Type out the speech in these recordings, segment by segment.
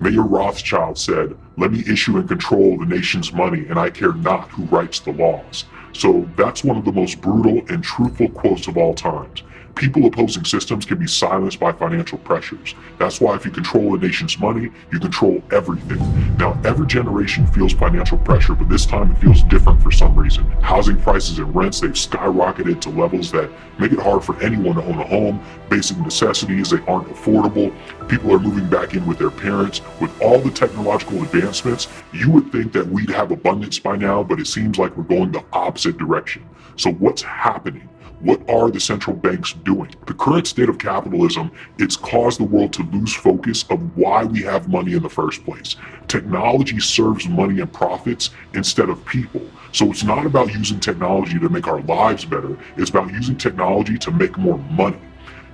Mayor Rothschild said, "Let me issue and control the nation's money, and I care not who writes the laws." So that's one of the most brutal and truthful quotes of all times. People opposing systems can be silenced by financial pressures. That's why if you control the nation's money, you control everything. Now, every generation feels financial pressure, but this time it feels different for some reason. Housing prices and rents, they've skyrocketed to levels that make it hard for anyone to own a home. Basic necessities, they aren't affordable. People are moving back in with their parents. With all the technological advancements, you would think that we'd have abundance by now, but it seems like we're going the opposite direction. So what's happening? What are the central banks doing? The current state of capitalism, it's caused the world to lose focus of why we have money in the first place. Technology serves money and profits instead of people. So it's not about using technology to make our lives better, it's about using technology to make more money.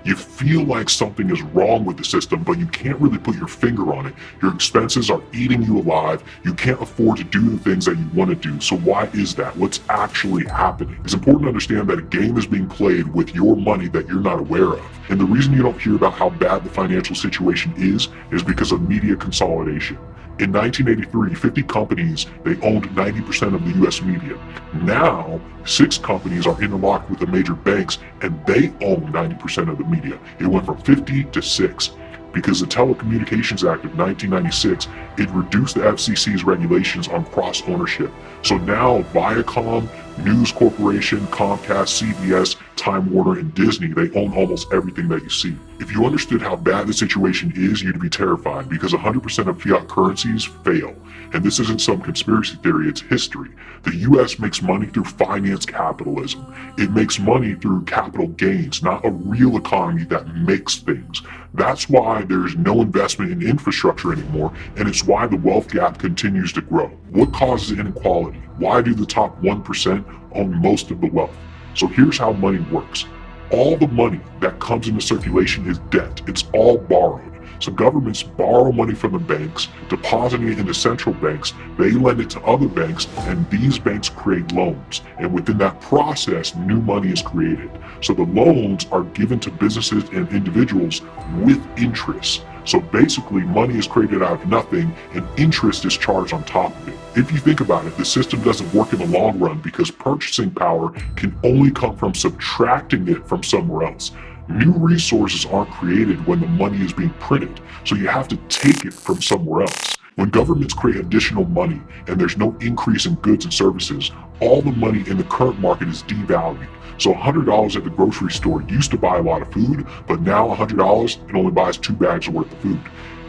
You feel like something is wrong with the system, but you can't really put your finger on it. Your expenses are eating you alive. You can't afford to do the things that you want to do. So why is that? What's actually happening? It's important to understand that a game is being played with your money that you're not aware of. And the reason you don't hear about how bad the financial situation is because of media consolidation. In 1983, 50 companies, they owned 90% of the US media. Now, 6 companies are interlocked with the major banks and they own 90% of the media. It went from 50 to 6. Because the Telecommunications Act of 1996, it reduced the FCC's regulations on cross-ownership. So now Viacom, News Corporation, Comcast, CBS, Time Warner, and Disney, they own almost everything that you see. If you understood how bad the situation is, you'd be terrified because 100% of fiat currencies fail. And this isn't some conspiracy theory, it's history. The US makes money through finance capitalism. It makes money through capital gains, not a real economy that makes things. That's why there's no investment in infrastructure anymore, and it's why the wealth gap continues to grow. What causes inequality? Why do the top 1% own most of the wealth? So here's how money works. All the money that comes into circulation is debt. It's all borrowed. So governments borrow money from the banks, depositing it into central banks, they lend it to other banks, and these banks create loans. And within that process, new money is created. So the loans are given to businesses and individuals with interest. So basically, money is created out of nothing, and interest is charged on top of it. If you think about it, the system doesn't work in the long run because purchasing power can only come from subtracting it from somewhere else. New resources aren't created when the money is being printed, so you have to take it from somewhere else. When governments create additional money and there's no increase in goods and services, all the money in the current market is devalued. So $100 at the grocery store used to buy a lot of food, but now $100 it only buys 2 bags worth of food.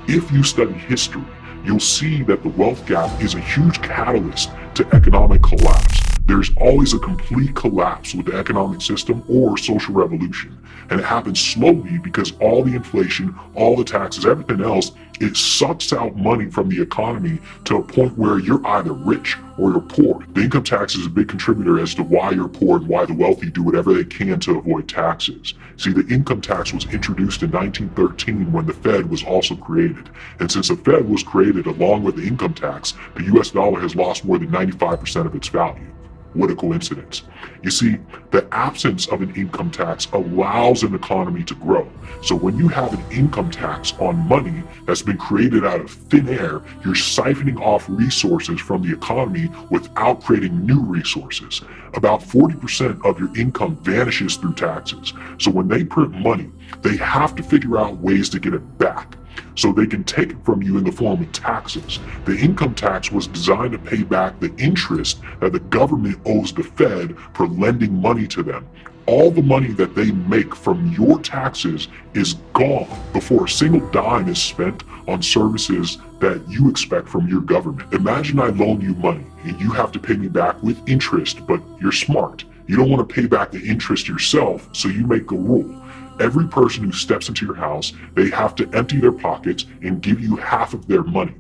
If you study history, you'll see that the wealth gap is a huge catalyst to economic collapse. There's always a complete collapse with the economic system or social revolution. And it happens slowly because all the inflation, all the taxes, everything else, it sucks out money from the economy to a point where you're either rich or you're poor. The income tax is a big contributor as to why you're poor and why the wealthy do whatever they can to avoid taxes. See, the income tax was introduced in 1913 when the Fed was also created. And since the Fed was created along with the income tax, the US dollar has lost more than 95% of its value. What a coincidence. You see, the absence of an income tax allows an economy to grow. So when you have an income tax on money that's been created out of thin air, you're siphoning off resources from the economy without creating new resources. About 40% of your income vanishes through taxes. So when they print money, they have to figure out ways to get it back, so they can take it from you in the form of taxes. The income tax was designed to pay back the interest that the government owes the Fed for lending money to them. All the money that they make from your taxes is gone before a single dime is spent on services that you expect from your government. Imagine I loan you money and you have to pay me back with interest, but you're smart. You don't want to pay back the interest yourself, so you make a rule. Every person who steps into your house, they have to empty their pockets and give you half of their money.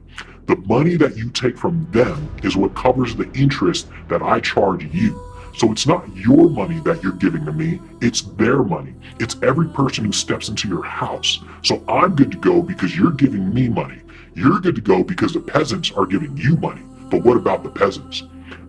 The money that you take from them is what covers the interest that I charge you. So it's not your money that you're giving to me, it's their money. It's every person who steps into your house. So I'm good to go because you're giving me money. You're good to go because the peasants are giving you money. But what about the peasants?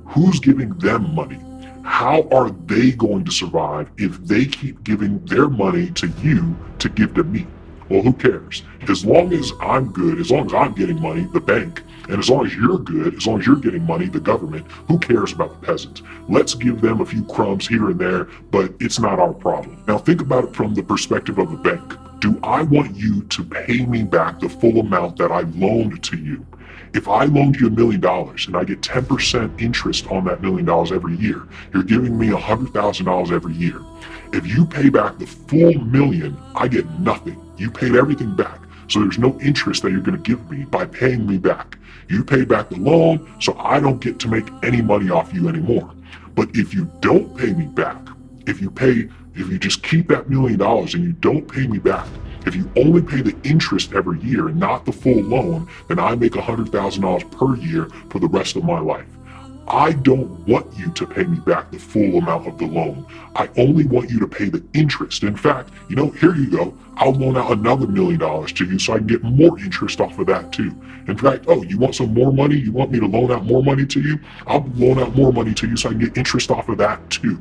Who's giving them money? How are they going to survive if they keep giving their money to you to give to me? Well, who cares? As long as I'm good, as long as I'm getting money, the bank, and as long as you're good, as long as you're getting money, the government, who cares about the peasants? Let's give them a few crumbs here and there, but it's not our problem. Now think about it from the perspective of a bank. Do I want you to pay me back the full amount that I loaned to you? If I loaned you $1 million and I get 10% interest on that $1 million every year, you're giving me $100,000 every year. If you pay back the full million, I get nothing. You paid everything back. So there's no interest that you're going to give me by paying me back. You pay back the loan, so I don't get to make any money off you anymore. But if you don't pay me back, if you just keep that $1 million and you don't pay me back, if you only pay the interest every year and not the full loan, then I make $100,000 per year for the rest of my life. I don't want you to pay me back the full amount of the loan. I only want you to pay the interest. In fact, here you go. I'll loan out another $1 million to you so I can get more interest off of that too. In fact, you want some more money? You want me to loan out more money to you? I'll loan out more money to you so I can get interest off of that too.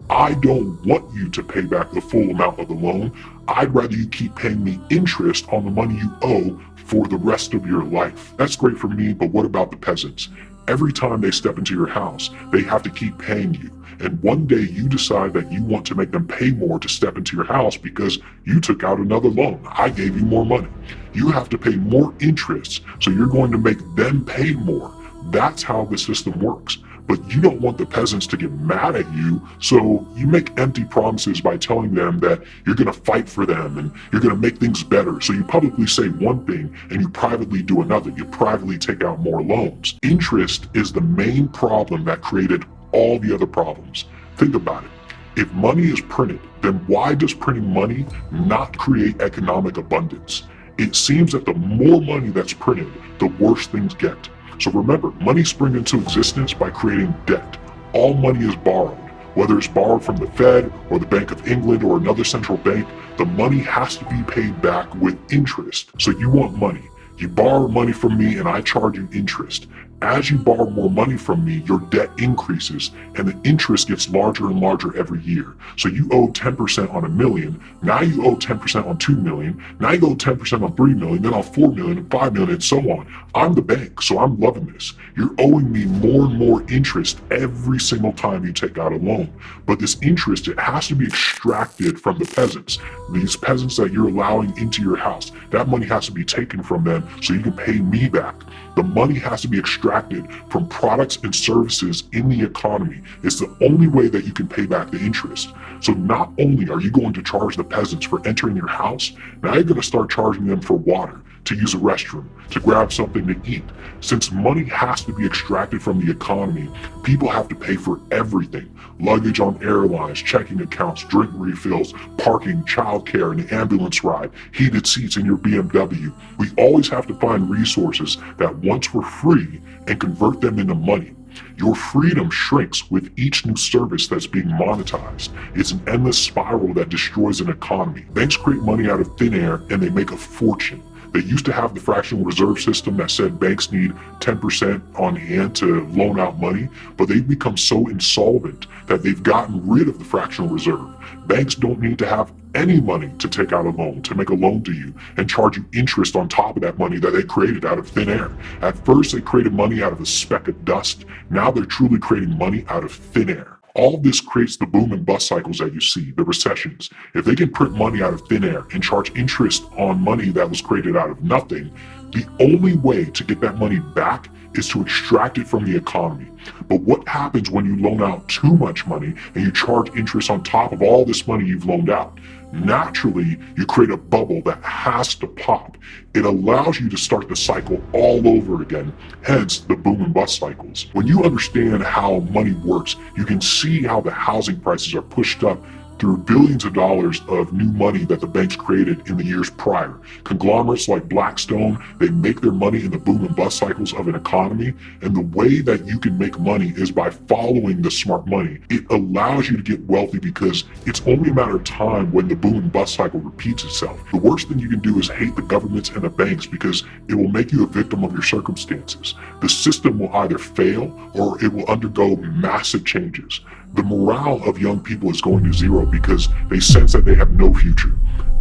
I don't want you to pay back the full amount of the loan. I'd rather you keep paying me interest on the money you owe for the rest of your life. That's great for me, but what about the peasants? Every time they step into your house, they have to keep paying you. And one day you decide that you want to make them pay more to step into your house because you took out another loan. I gave you more money. You have to pay more interest, so you're going to make them pay more. That's how the system works. But you don't want the peasants to get mad at you, so you make empty promises by telling them that you're going to fight for them and you're going to make things better. So you publicly say one thing and you privately do another. You privately take out more loans. Interest is the main problem that created all the other problems. Think about it. If money is printed, then why does printing money not create economic abundance? It seems that the more money that's printed, the worse things get. So remember, money sprang into existence by creating debt. All money is borrowed. Whether it's borrowed from the Fed or the Bank of England or another central bank, the money has to be paid back with interest. So you want money. You borrow money from me and I charge you interest. As you borrow more money from me, your debt increases and the interest gets larger and larger every year. So you owe 10% on $1 million. Now you owe 10% on $2 million. Now you owe 10% on $3 million, then on $4 million and $5 million and so on. I'm the bank, so I'm loving this. You're owing me more and more interest every single time you take out a loan. But this interest, it has to be extracted from the peasants. These peasants that you're allowing into your house, that money has to be taken from them so you can pay me back. The money has to be extracted from products and services in the economy. It's the only way that you can pay back the interest. So not only are you going to charge the peasants for entering your house, now you're going to start charging them for water, to use a restroom, to grab something to eat. Since money has to be extracted from the economy, people have to pay for everything. Luggage on airlines, checking accounts, drink refills, parking, childcare, an ambulance ride, heated seats in your BMW. We always have to find resources that once were free and convert them into money. Your freedom shrinks with each new service that's being monetized. It's an endless spiral that destroys an economy. Banks create money out of thin air and they make a fortune. They used to have the fractional reserve system that said banks need 10% on hand to loan out money, but they've become so insolvent that they've gotten rid of the fractional reserve. Banks don't need to have any money to take out a loan, to make a loan to you, and charge you interest on top of that money that they created out of thin air. At first, they created money out of a speck of dust. Now they're truly creating money out of thin air. All of this creates the boom and bust cycles that you see, the recessions. If they can print money out of thin air and charge interest on money that was created out of nothing, the only way to get that money back is to extract it from the economy. But what happens when you loan out too much money and you charge interest on top of all this money you've loaned out? Naturally, you create a bubble that has to pop. It allows you to start the cycle all over again, hence the boom and bust cycles. When you understand how money works, you can see how the housing prices are pushed up through billions of dollars of new money that the banks created in the years prior. Conglomerates like Blackstone, they make their money in the boom and bust cycles of an economy, and the way that you can make money is by following the smart money. It allows you to get wealthy because it's only a matter of time when the boom and bust cycle repeats itself. The worst thing you can do is hate the governments and the banks because it will make you a victim of your circumstances. The system will either fail or it will undergo massive changes. The morale of young people is going to zero because they sense that they have no future.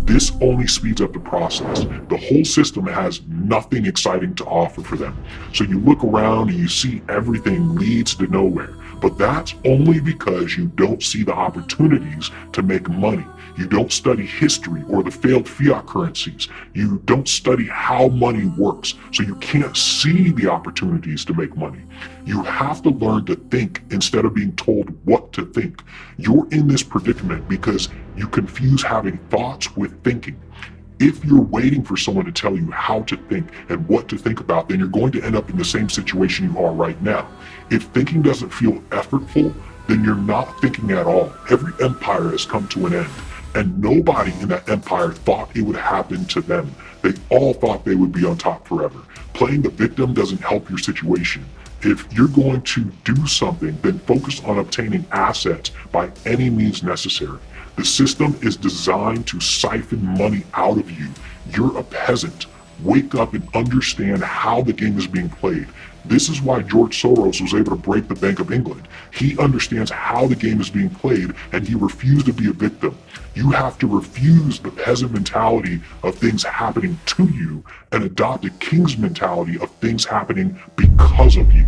This only speeds up the process. The whole system has nothing exciting to offer for them. So you look around and you see everything leads to nowhere. But that's only because you don't see the opportunities to make money. You don't study history or the failed fiat currencies. You don't study how money works, so you can't see the opportunities to make money. You have to learn to think instead of being told what to think. You're in this predicament because you confuse having thoughts with thinking. If you're waiting for someone to tell you how to think and what to think about, then you're going to end up in the same situation you are right now. If thinking doesn't feel effortful, then you're not thinking at all. Every empire has come to an end, and nobody in that empire thought it would happen to them. They all thought they would be on top forever. Playing the victim doesn't help your situation. If you're going to do something, then focus on obtaining assets by any means necessary. The system is designed to siphon money out of you. You're a peasant. Wake up and understand how the game is being played. This is why George Soros was able to break the Bank of England. He understands how the game is being played, and he refused to be a victim. You have to refuse the peasant mentality of things happening to you and adopt a king's mentality of things happening because of you.